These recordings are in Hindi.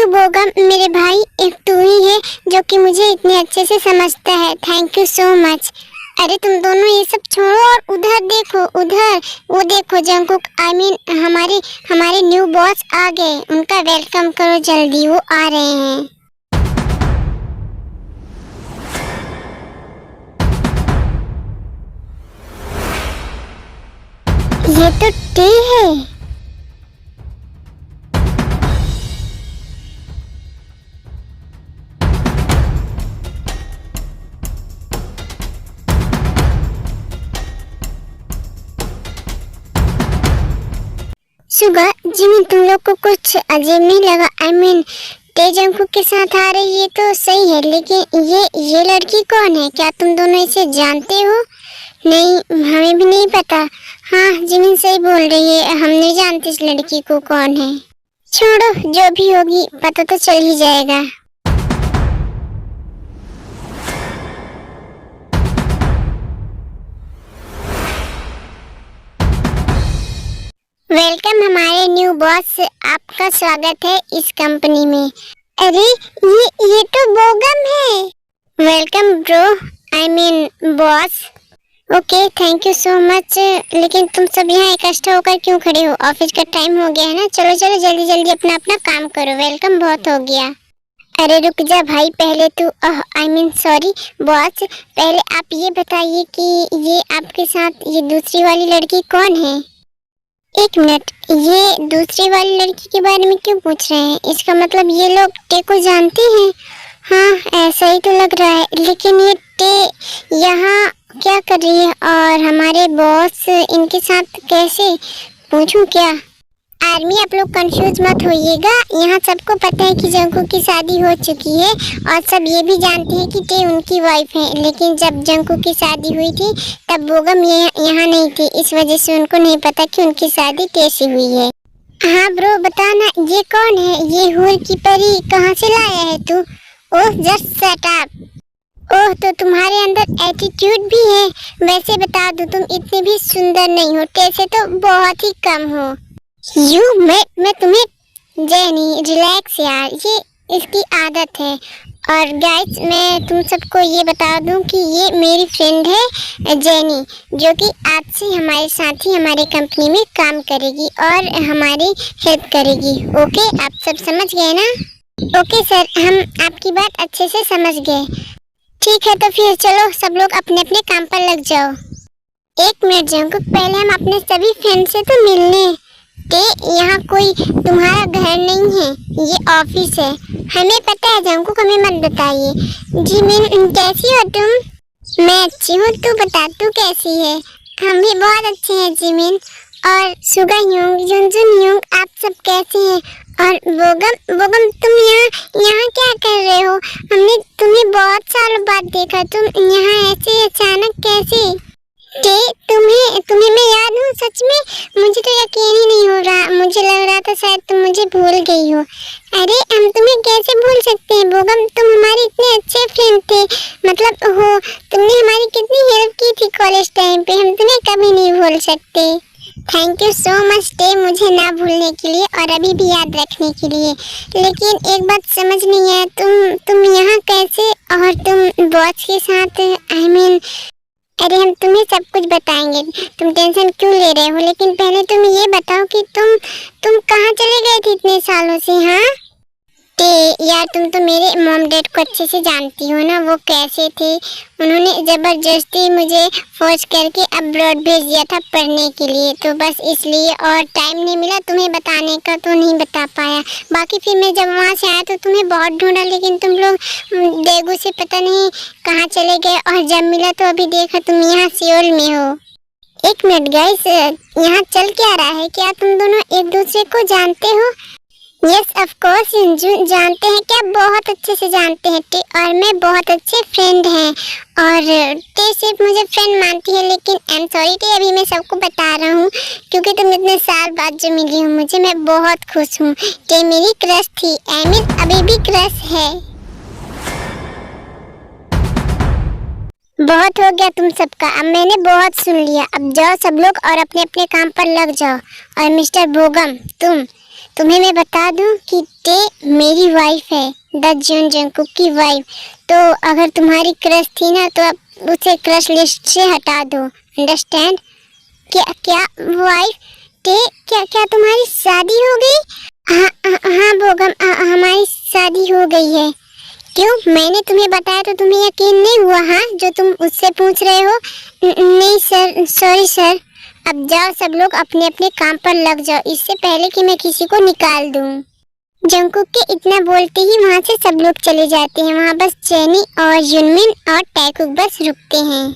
बोगम मेरे भाई, एक तू ही है जो कि मुझे इतने अच्छे से समझता है। Thank you so much. अरे तुम दोनों ये सब छोड़ो और उधर देखो, उधर वो देखो जंगकुक, आई मीन हमारे हमारे न्यू बॉस आ गए। उनका वेलकम करो जल्दी, वो आ रहे हैं। ये तो टे है। सुगा जिमिन, तुम लोग को कुछ अजीब नहीं लगा? आई मीन टे जंगकुक के साथ आ रही है तो सही है, लेकिन ये लड़की कौन है? क्या तुम दोनों इसे जानते हो? नहीं, हमें भी नहीं पता। हाँ जिमिन सही बोल रही है, हम नहीं जानते इस लड़की को कौन है। छोड़ो, जो भी होगी पता तो चल ही जाएगा। वेलकम हमारे न्यू बॉस, आपका स्वागत है इस कंपनी में। अरे ये तो बोगम है। Welcome bro, I mean boss. Okay thank you so much. लेकिन तुम सब यहाँ इकट्ठा होकर क्यों खड़े हो? ऑफिस का टाइम हो गया है ना। चलो चलो जल्दी जल्दी अपना अपना काम करो, वेलकम बहुत हो गया। अरे रुक जा भाई, पहले तू आई मीन सॉरी बॉस, पहले आप ये बताइए कि ये आपके साथ ये दूसरी वाली लड़की कौन है? एक मिनट, ये दूसरी वाली लड़की के बारे में क्यों पूछ रहे हैं? इसका मतलब ये लोग टे को जानते हैं। हाँ ऐसा ही तो लग रहा है, लेकिन ये टे यहाँ क्या कर रही है और हमारे बॉस इनके साथ कैसे? पूछूं क्या? आर्मी आप लोग कंफ्यूज मत होइएगा, यहाँ सबको पता है कि जंगकुक की शादी हो चुकी है और सब ये भी जानते हैं कि टे उनकी वाइफ है। लेकिन जब जंगकुक की शादी हुई थी तब बोगम यहाँ नहीं थी, इस वजह से उनको नहीं पता कि उनकी शादी टे से हुई है। हाँ ब्रो बता ना, ये कौन है? ये हूर की परी कहाँ से लाया है तू? Oh just shut up. Oh तो तुम्हारे अंदर एटीट्यूड भी है। वैसे बता दूं, तुम इतने भी सुंदर नहीं हो, टे से तो बहुत ही कम हो। मैं तुम्हें जेनी रिलैक्स यार, ये इसकी आदत है। और गाइस मैं तुम सबको ये बता दूं कि ये मेरी फ्रेंड है जेनी, जो कि आज से हमारे साथ ही हमारे कंपनी में काम करेगी और हमारी हेल्प करेगी। ओके आप सब समझ गए ना? ओके सर, हम आपकी बात अच्छे से समझ गए। ठीक है तो फिर चलो सब लोग अपने अपने काम पर लग जाओ। एक मिनट जंगकुक, पहले हम अपने सभी फ्रेंड से तो मिलने। यहाँ कोई तुम्हारा घर नहीं है, ये ऑफिस है। हमें पता है जंगकुक, हमें मत बताइए। जिमिन कैसी हो तुम? मैं अच्छी हूँ, तू बता तू कैसी है? हम भी बहुत अच्छे हैं जिमिन। और सुगा ह्यूंग, जुनजुन ह्यूंग, आप सब कैसे हैं? और बोगम तुम यहाँ क्या कर रहे हो? हमने तुम्हें बहुत सालों बाद देखा, तुम यहाँ ऐसे अचानक कैसे? तुम्हें मैं याद हूँ सच में? मुझे तो यकीन ही नहीं हो रहा, मुझे लग रहा था शायद तुम मुझे भूल गई हो। अरे हम तुम्हें कैसे भूल सकते हैं बोगम, तुम हमारे इतने अच्छे फ्रेंड थे। मतलब हो, तुमने हमारी कितनी हेल्प की थी कॉलेज टाइम पे, हम तुम्हें कभी नहीं भूल सकते। थैंक यू सो मच टे, मुझे ना भूलने के लिए और अभी भी याद रखने के लिए। लेकिन एक बात समझ नहीं है, तुम यहाँ कैसे और तुम बॉस के साथ? आई मीन अरे हम तुम्हें सब कुछ बताएंगे, तुम टेंशन क्यों ले रहे हो? लेकिन पहले तुम ये बताओ कि तुम कहाँ चले गए थे इतने सालों से? हाँ यार तुम तो मेरे मॉम डैड को अच्छे से जानती हो ना, वो कैसे थे। उन्होंने ज़बरदस्ती मुझे फोर्स करके अब्रॉड भेज दिया था पढ़ने के लिए, तो बस इसलिए, और टाइम नहीं मिला तुम्हें बताने का तो नहीं बता पाया। बाकी फिर मैं जब वहाँ से आया तो तुम्हें बहुत ढूंढा, लेकिन तुम लोग देगू से पता नहीं कहाँ चले गए, और जब मिला तो अभी देखा तुम यहाँ सियोल में हो। एक मिनट गाइस, यहाँ चल क्या रहा है? क्या तुम दोनों एक दूसरे को जानते हो? यस ऑफ कोर्स जानते हैं, क्या बहुत अच्छे से जानते हैं। टे और मैं बहुत अच्छे फ्रेंड हैं, और टे सिर्फ मुझे फ्रेंड मानती है, लेकिन आई एम सॉरी टे, अभी मैं सबको बता रहा हूँ क्योंकि तुम इतने साल बाद जो मिली हो मुझे, मैं बहुत खुश हूँ। टे मेरी क्रश थी, आई मीन अभी भी क्रश है। बहुत हो गया तुम सबका, अब मैंने बहुत सुन लिया। अब जाओ सब लोग और अपने अपने काम पर लग जाओ। और मिस्टर बोगम तुम्हें मैं बता दूं कि टे मेरी वाइफ है, द जून जंगकुक की वाइफ। तो अगर तुम्हारी क्रश थी ना तो अब उसे क्रश लिस्ट से हटा दो, अंडरस्टैंड? क्या क्या वाइफ टे, क्या क्या तुम्हारी शादी हो गई? हाँ बोगम, हमारी शादी हो गई है। क्यों, मैंने तुम्हें बताया तो तुम्हें यकीन नहीं हुआ? हाँ, जो तुम उससे पूछ रहे हो। नहीं सर, सॉरी सर। अब जाओ, सब लोग अपने अपने काम पर लग जाओ, इससे पहले कि मैं किसी को निकाल दूं। जंगकुक के इतना बोलते ही वहाँ से सब लोग चले जाते हैं। वहाँ बस जेनी और युनमिन और टैकुक बस रुकते हैं।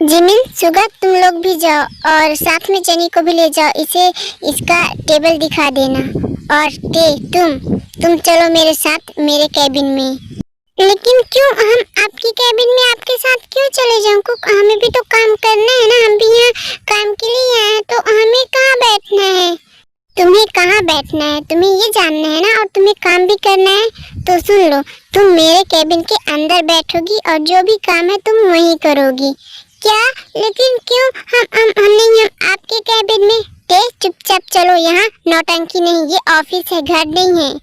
जिमिन, सुगा, तुम लोग भी जाओ और साथ में जेनी को भी ले जाओ, इसे इसका टेबल दिखा देना। और टे, तुम चलो मेरे साथ मेरे कैबिन में। लेकिन क्यों, हम आपकी कैबिन में आपके साथ क्यों चले जाऊं? हमें भी तो काम करना है ना, हम भी यहाँ काम के लिए आए हैं, तो हमें कहाँ बैठना है? तुम्हें कहाँ बैठना है तुम्हें ये जानना है ना, और तुम्हें काम भी करना है। तो सुन लो, तुम मेरे कैबिन के अंदर बैठोगी और जो भी काम है तुम वहीं करोगी। क्या? लेकिन क्यों, हम नहीं, हम आपके कैबिन में। टे, चुपचाप चलो, यहाँ नौटंकी नहीं, ये ऑफिस है, घर नहीं है।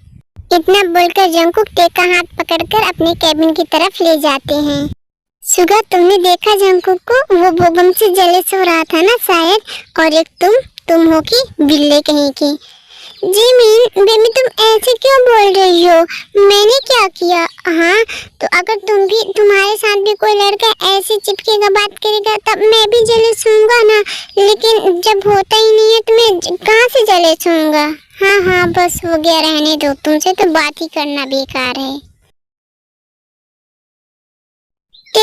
इतना बोलकर जंगकुक टे का हाथ पकड़कर अपने कैबिन की तरफ ले जाते हैं। सुगा, तुमने देखा जंगकुक को? वो बोगम से जेलस हो रहा था ना शायद। और एक तुम हो कि बिल्ले कहीं की। जिमिन बेबी, तुम ऐसे क्यों बोल रही हो? मैंने क्या किया? हाँ, तो अगर तुम्हारे साथ भी कोई लड़का ऐसे चिपकेगा, बात करेगा, तब मैं भी जेलस होऊंगा ना। लेकिन जब होता ही नहीं है तो मैं कहाँ से जेलस होऊंगा? हाँ, बस हो गया, रहने दो, तुमसे तो बात ही करना बेकार है।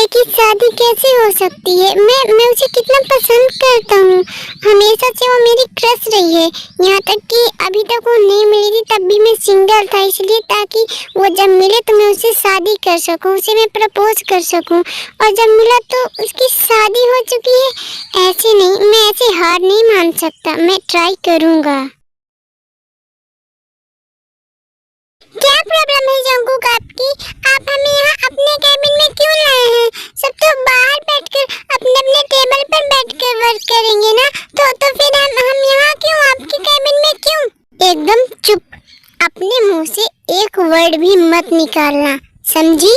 की शादी कैसे हो सकती है? मैं उसे कितना पसंद करता हूँ, हमेशा से वो मेरी क्रश रही है। यहाँ तक कि अभी तक वो नहीं मिली थी तब भी मैं सिंगल था, इसलिए ताकि वो जब मिले तो मैं उससे शादी कर सकूँ, उसे मैं प्रपोज कर सकूँ। और जब मिला तो उसकी शादी हो चुकी है। ऐसे नहीं, मैं ऐसे हार नहीं मान सकता, मैं ट्राई करूँगा। क्या प्रॉब्लम है जंगकुक आपकी? आप हमें यहाँ अपने कैबिन में क्यों लाए हैं? सब तो बाहर बैठकर अपने अपने टेबल पर बैठकर वर्क करेंगे ना। तो फिर हम यहाँ क्यों, आपके कैबिन में क्यों? एकदम चुप, अपने मुंह से एक वर्ड भी मत निकालना, समझी?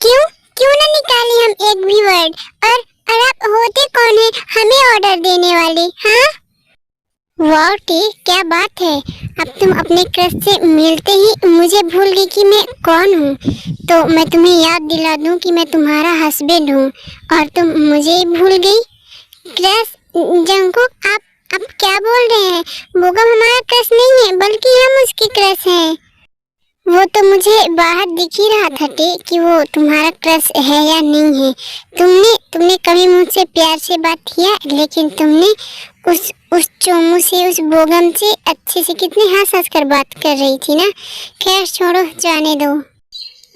क्यों ना निकाले हम एक भी वर्ड? और आप होते कौन है हमें ऑर्डर देने वाले? हाँ, वाह टी, क्या बात है। अब तुम अपने क्रश से मिलते ही मुझे भूल गई कि मैं कौन हूँ। तो मैं तुम्हें याद दिला दूँ कि मैं तुम्हारा हस्बैंड हूँ और तुम मुझे भूल गई। क्रश जंगकुक, आप क्या बोल रहे हैं? बोगम हमारा क्रश नहीं है, बल्कि हम उसकी क्रश हैं। वो तो मुझे बाहर दिख ही रहा था टे कि वो तुम्हारा क्रश है या नहीं है। तुमने कभी मुझसे प्यार से बात किया? लेकिन तुमने उस चोमू से, उस बोगम से अच्छे से कितने हंस कर बात कर रही थी ना। खैर छोड़ो, जाने दो।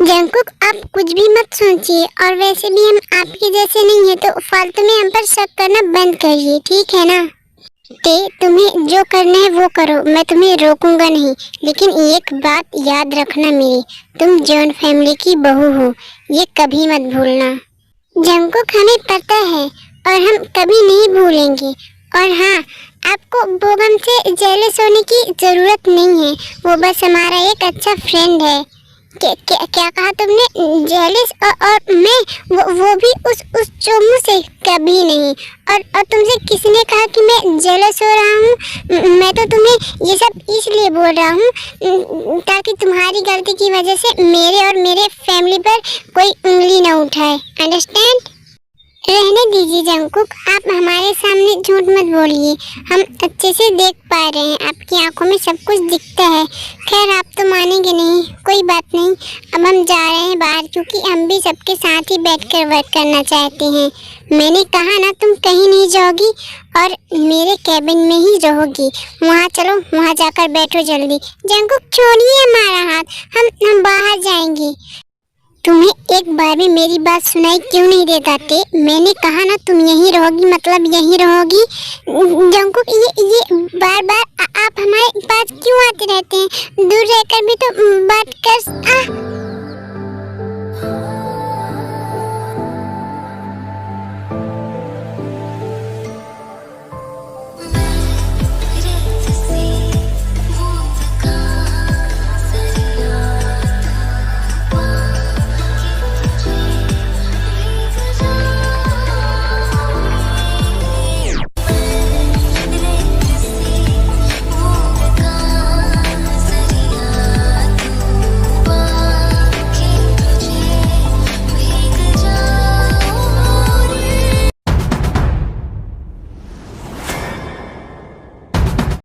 जंगकुक, आप कुछ भी मत सोचिए, और वैसे भी हम आपके जैसे नहीं है, तो फालतू में हम पर शक करना बंद करिए, ठीक है ना? ते, तुम्हें जो करना है वो करो, मैं तुम्हें रोकूंगा नहीं। लेकिन एक बात याद रखना मेरी, तुम जॉन फैमिली की बहू हो, ये कभी मत भूलना। जंगकुक, हमें पता है और हम कभी नहीं भूलेंगे। और हाँ, आपको बोगम से जेलस होने की जरूरत नहीं है, वो बस हमारा एक अच्छा फ्रेंड है। क्या कहा तुमने? जेलस? और मैं वो भी उस चोमू से? कभी नहीं। और तुमसे किसने कहा कि मैं जेलस हो रहा हूँ? मैं तो तुम्हें ये सब इसलिए बोल रहा हूँ ताकि तुम्हारी गलती की वजह से मेरे और मेरे फैमिली पर कोई उंगली ना उठाए, अंडरस्टैंड? रहने दीजिए जंगकुक, आप हमारे सामने झूठ मत बोलिए, हम अच्छे से देख पा रहे हैं, आपकी आंखों में सब कुछ दिखता है। खैर, आप तो मानेंगे नहीं, कोई बात नहीं। अब हम जा रहे हैं बाहर, क्योंकि हम भी सबके साथ ही बैठकर वर्क करना चाहते हैं। मैंने कहा ना, तुम कहीं नहीं जाओगी और मेरे कैबिन में ही रहोगी। वहाँ चलो, वहाँ जाकर बैठो जल्दी। जंगकुक, छोड़िए हमारा हाथ, हम बाहर जाएंगे। तुम्हें एक बार भी मेरी बात सुनाई क्यों नहीं देता थे? मैंने कहा ना, तुम यहीं रहोगी, मतलब यहीं रहोगी। जंगकुक, ये बार बार आप हमारे पास क्यों आते रहते हैं? दूर रहकर भी तो बात कर।